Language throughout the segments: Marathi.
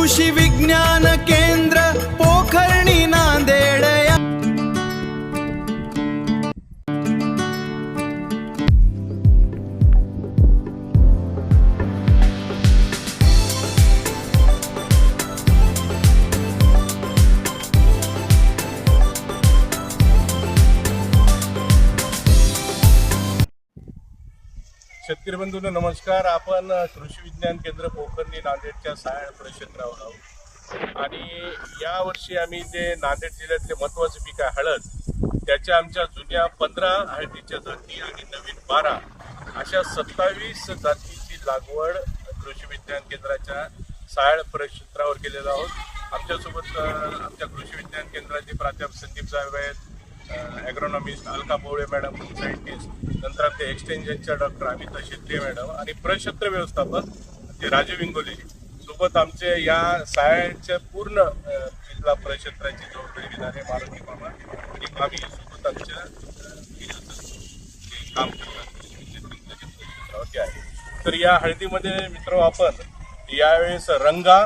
कृषी विज्ञान केंद्र पोखर्णी नांदेड. शेतकरी बंधूंनो नमस्कार. आपण कृषी विज्ञान केंद्र पोखर्णी नांदेडच्या सायळ परिक्षेत्रावर आहोत आणि यावर्षी आम्ही जे नांदेड जिल्ह्यातले महत्त्वाचे पीक आहे हळद, त्याच्या आमच्या जुन्या 15 हळदीच्या जाती आणि नवीन 12 अशा 27 जातीची लागवड कृषी विज्ञान केंद्राच्या सायळ परिक्षेत्रावर केलेलं आहोत. आमच्यासोबत आमच्या कृषी विज्ञान केंद्राचे प्राध्यापक संदीप जायव आहेत, ॲग्रोनॉमिस्ट अलका पोवळे मॅडम, सायंटिस्ट, नंतर आमच्या एक्सटेन्शनच्या डॉक्टर अमिता शेट्टी मॅडम आणि प्रक्षेत्र व्यवस्थापक ते राजू विंगोले सोबत आमचे या सायळच्या पूर्ण जिल्हा परिक्षेत्राची जबाबदारी घेणारे मारुती मामा आणि मामी सोबत आमच्या काम करतात आहे. तर या हळदीमध्ये मित्र आपण यावेळेस रंगा,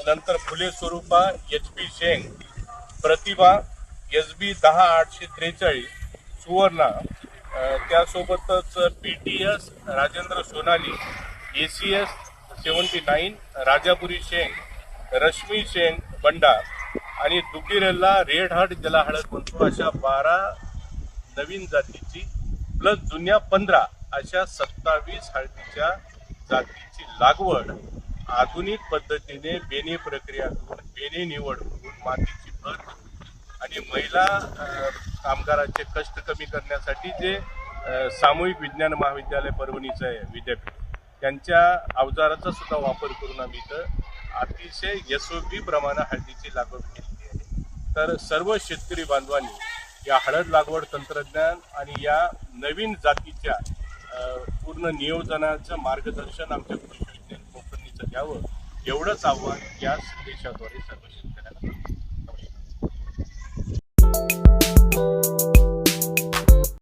नंतर फुले स्वरूपा, HP शेंग, प्रतिभा, SB 10843, सुवर्णा, त्यासोबतच PTS राजेंद्र सोनाली, ACS 79, राजापुरी शेंग, रश्मी शेंग बंडा आणि दुगिरेला रेड हार्ट ज्याला हळद म्हणतो अशा 12 नवीन जातीची प्लस जुन्या 15 अशा 27 हळदीच्या जातीची लागवड आधुनिक पद्धतीने बेणी प्रक्रिया करून बेणी निवड करून मातीची भर आणि महिला कामगारांचे कष्ट कमी करण्यासाठी जे सामूहिक विज्ञान महाविद्यालय परभणीचं आहे विद्यापीठ, त्यांच्या अवजाराचा सुद्धा वापर करून आम्ही इथं अतिशय यशस्वी प्रमाणात हळदीची लागवड केली आहे. तर सर्व शेतकरी बांधवांनी या हळद लागवड तंत्रज्ञान आणि या नवीन जातीच्या पूर्ण नियोजनाचं मार्गदर्शन आमच्या कृषी विज्ञान कोकणीचं द्यावं एवढंच आव्हान या संदेशाद्वारे सर्व शेतकऱ्यांना.